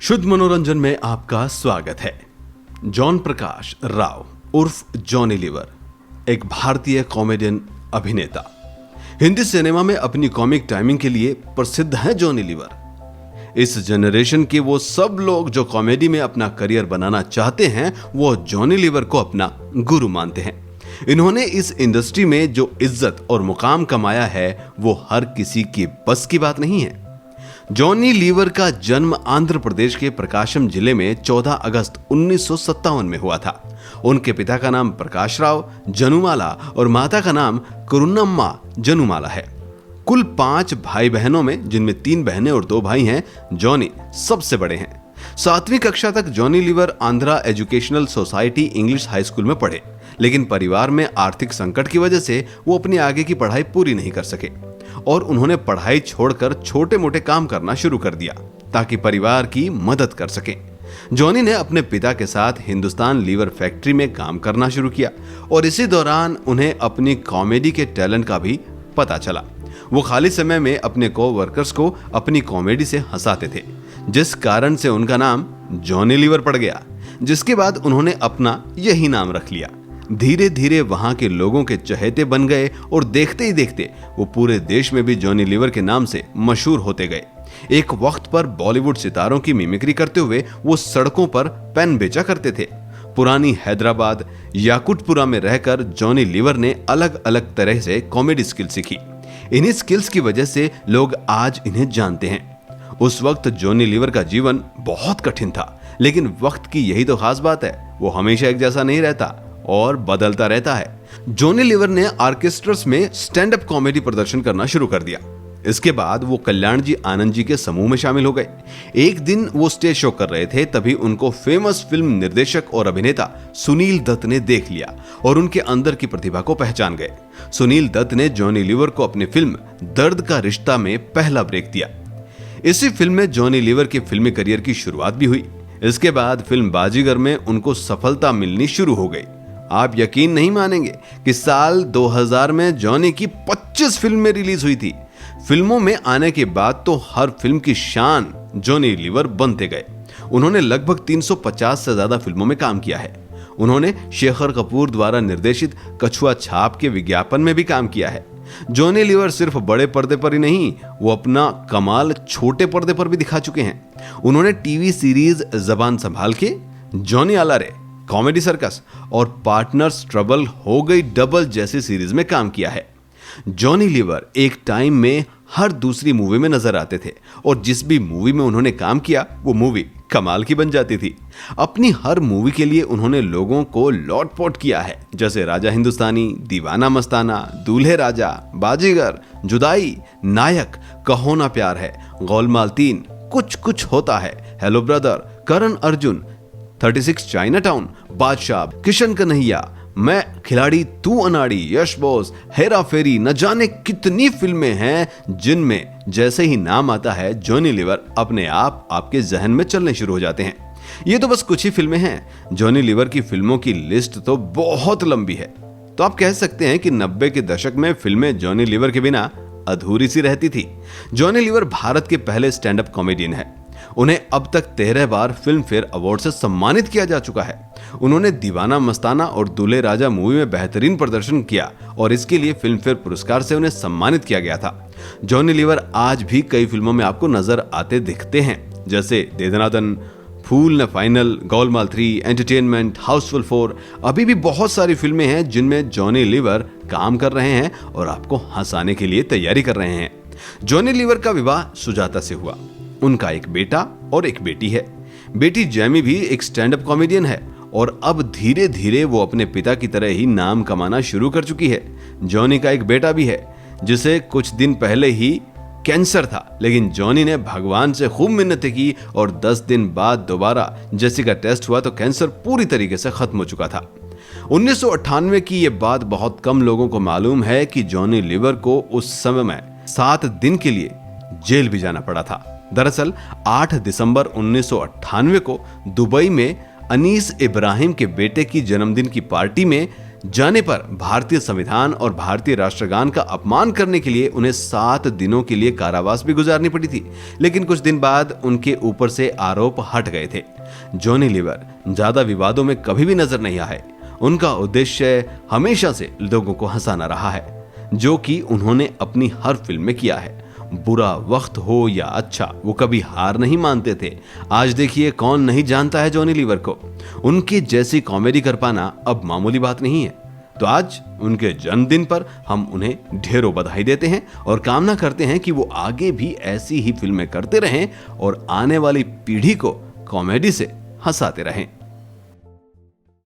शुद्ध मनोरंजन में आपका स्वागत है। जॉन प्रकाश राव उर्फ जॉनी लीवर एक भारतीय कॉमेडियन अभिनेता। हिंदी सिनेमा में अपनी कॉमिक टाइमिंग के लिए प्रसिद्ध हैं जॉनी लीवर। इस जनरेशन के वो सब लोग जो कॉमेडी में अपना करियर बनाना चाहते हैं वो जॉनी लीवर को अपना गुरु मानते हैं। इन्होंने इस इंडस्ट्री में जो इज्जत और मुकाम कमाया है वो हर किसी की बस की बात नहीं है। जॉनी लीवर का जन्म आंध्र प्रदेश के प्रकाशम जिले में 14 अगस्त 1957 में हुआ था। उनके पिता का नाम प्रकाश राव जनुमाला और माता का नाम करुणम्मा जनुमाला है। कुल 5 भाई बहनों में, जिनमें 3 बहनें और 2 भाई हैं, जॉनी सबसे बड़े हैं। 7वीं कक्षा तक Johnny Lever Andhra educational society English high school में पढ़े, लेकिन परिवार में आर्थिक संकट की वजह से वो अपनी आगे की पढ़ाई पूरी नहीं कर सके और उन्होंने पढ़ाई छोड़कर छोटे मोटे काम करना शुरू कर दिया ताकि परिवार की मदद कर सके। जॉनी ने अपने पिता के साथ हिंदुस्तान लीवर फैक्ट्री में काम करना शुरू किया और इसी दौरान उन्हें अपनी कॉमेडी के टैलेंट का भी पता चला। वो खाली समय में अपने को-वर्कर्स को अपनी कॉमेडी से हंसाते थे, जिस कारण से उनका नाम जॉनी लीवर पड़ गया, जिसके बाद उन्होंने अपना यही नाम रख लिया। धीरे धीरे वहां के लोगों के चहेते बन गए और देखते ही देखते वो पूरे देश में भी जॉनी लीवर के नाम से मशहूर होते गए। एक वक्त पर बॉलीवुड सितारों की मिमिक्री करते हुए वो सड़कों पर पेन बेचा करते थे। पुरानी हैदराबाद याकुटपुरा में रहकर जॉनी लीवर ने अलग अलग तरह से कॉमेडी स्किल सीखी। इन्हीं स्किल्स की वजह से लोग आज इन्हें जानते हैं। उस वक्त जॉनी लीवर का जीवन बहुत कठिन था, लेकिन वक्त की यही तो खास बात है, वो हमेशा एक जैसा नहीं रहता और बदलता रहता है। जॉनी लीवर ने ऑर्केस्ट्रास में स्टैंड अप कॉमेडी प्रदर्शन करना शुरू कर दिया। इसके बाद वो कल्याण जी आनंद जी के समूह में शामिल हो गए। एक दिन वो स्टेज शो कर रहे थे, तभी उनको फेमस फिल्म निर्देशक और अभिनेता सुनील दत्त ने देख लिया और उनके अंदर की प्रतिभा को पहचान गए। सुनील दत्त ने जॉनी लीवर को अपनी फिल्म दर्द का रिश्ता में पहला ब्रेक दिया। इसी फिल्म में जॉनी लीवर के फिल्मी करियर की शुरुआत भी हुई। इसके बाद फिल्म बाजीगर में उनको सफलता मिलनी शुरू हो गई। आप यकीन नहीं मानेंगे कि साल 2000 में जॉनी की 25 फिल्में रिलीज हुई थी। फिल्मों में आने के बाद तो हर फिल्म की शान जॉनी लीवर बनते गए। उन्होंने लगभग 350 से ज्यादा फिल्मों में काम किया है। उन्होंने शेखर कपूर द्वारा निर्देशित कछुआ छाप के विज्ञापन में भी काम किया है। जॉनी लीवर सिर्फ बड़े पर्दे पर ही नहीं, वो अपना कमाल छोटे पर्दे पर भी दिखा चुके हैं। उन्होंने टीवी सीरीज जबान संभाल के, जॉनी आला रे, कॉमेडी सर्कस और पार्टनर्स ट्रबल हो गई डबल जैसी सीरीज में काम किया है। जॉनी लीवर एक टाइम में हर दूसरी मूवी में नजर आते थे और जिस भी मूवी में उन्होंने काम किया वो मूवी कमाल की बन जाती थी। अपनी हर मूवी के लिए उन्होंने लोगों को लॉटपॉट किया है, जैसे राजा हिंदुस्तानी, दीवाना मस्ताना, दूल्हे राजा, बाजीगर, जुदाई, नायक, कहो ना प्यार है, गोलमाल 3, कुछ कुछ होता है, hello brother, Karan Arjun, 36 China town, बादशाह, किशन कन्हैया, मैं खिलाड़ी तू अनाड़ी, यश बॉस, हेरा फेरी, न जाने कितनी फिल्में हैं जिनमें जैसे ही नाम आता है जॉनी लीवर अपने आप आपके जहन में चलने शुरू हो जाते हैं। ये तो बस कुछ ही फिल्में हैं। जॉनी लीवर की फिल्मों की लिस्ट तो बहुत लंबी है। तो आप कह सकते हैं कि 90 के दशक में फिल्में जॉनी लीवर के बिना अधूरी सी रहती थी। जॉनी लीवर भारत के पहले स्टैंड अप कॉमेडियन है। उन्हें अब तक 13 बार फिल्म फेयर अवार्ड से सम्मानित किया जा चुका है। उन्होंने दीवाना मस्ताना और दूल्हे राजा मूवी में बेहतरीन प्रदर्शन किया और इसके लिए फिल्म फेयर पुरस्कार से उन्हें सम्मानित किया गया था। जॉनी लीवर आज भी कई फिल्मों में आपको नजर आते दिखते हैं, जैसे दे दनादन, फूल न फाइनल, गोलमाल 3, एंटरटेनमेंट, हाउसफुल 4। अभी भी बहुत सारी फिल्में हैं जिनमें जॉनी लीवर काम कर रहे हैं और आपको हंसाने के लिए तैयारी कर रहे हैं। जॉनी लीवर का विवाह सुजाता से हुआ। उनका एक बेटा और एक बेटी है। बेटी जैमी भी एक स्टैंड अप कॉमेडियन है और अब धीरे धीरे वो अपने पिता की तरह ही नाम कमाना शुरू कर चुकी है। जॉनी का एक बेटा भी है जिसे कुछ दिन पहले ही कैंसर था, लेकिन जॉनी ने भगवान से खूब मिन्नतें की और 10 दिन बाद दोबारा जैसी का टेस्ट हुआ तो कैंसर पूरी तरीके से खत्म हो चुका था। 1998 की ये बात बहुत कम लोगों को मालूम है कि जॉनी लीवर को उस समय में 7 दिन के लिए जेल भी जाना पड़ा था। दरअसल 8 दिसंबर 1998 को दुबई में अनीस इब्राहिम के बेटे की जन्मदिन की पार्टी में जाने पर भारतीय संविधान और भारतीय राष्ट्रगान का अपमान करने के लिए उन्हें 7 दिनों के लिए कारावास भी गुजारनी पड़ी थी, लेकिन कुछ दिन बाद उनके ऊपर से आरोप हट गए थे। जॉनी लीवर ज्यादा विवादों में कभी भी नजर नहीं आए। उनका उद्देश्य हमेशा से लोगों को हंसाना रहा है, जो कि उन्होंने अपनी हर फिल्म में किया है। बुरा वक्त हो या अच्छा, वो कभी हार नहीं मानते थे। आज देखिए, कौन नहीं जानता है जॉनी लीवर को। उनकी जैसी कॉमेडी कर पाना अब मामूली बात नहीं है। तो आज उनके जन्मदिन पर हम उन्हें ढेरों बधाई देते हैं और कामना करते हैं कि वो आगे भी ऐसी ही फिल्में करते रहें और आने वाली पीढ़ी को कॉमेडी से हंसाते रहें।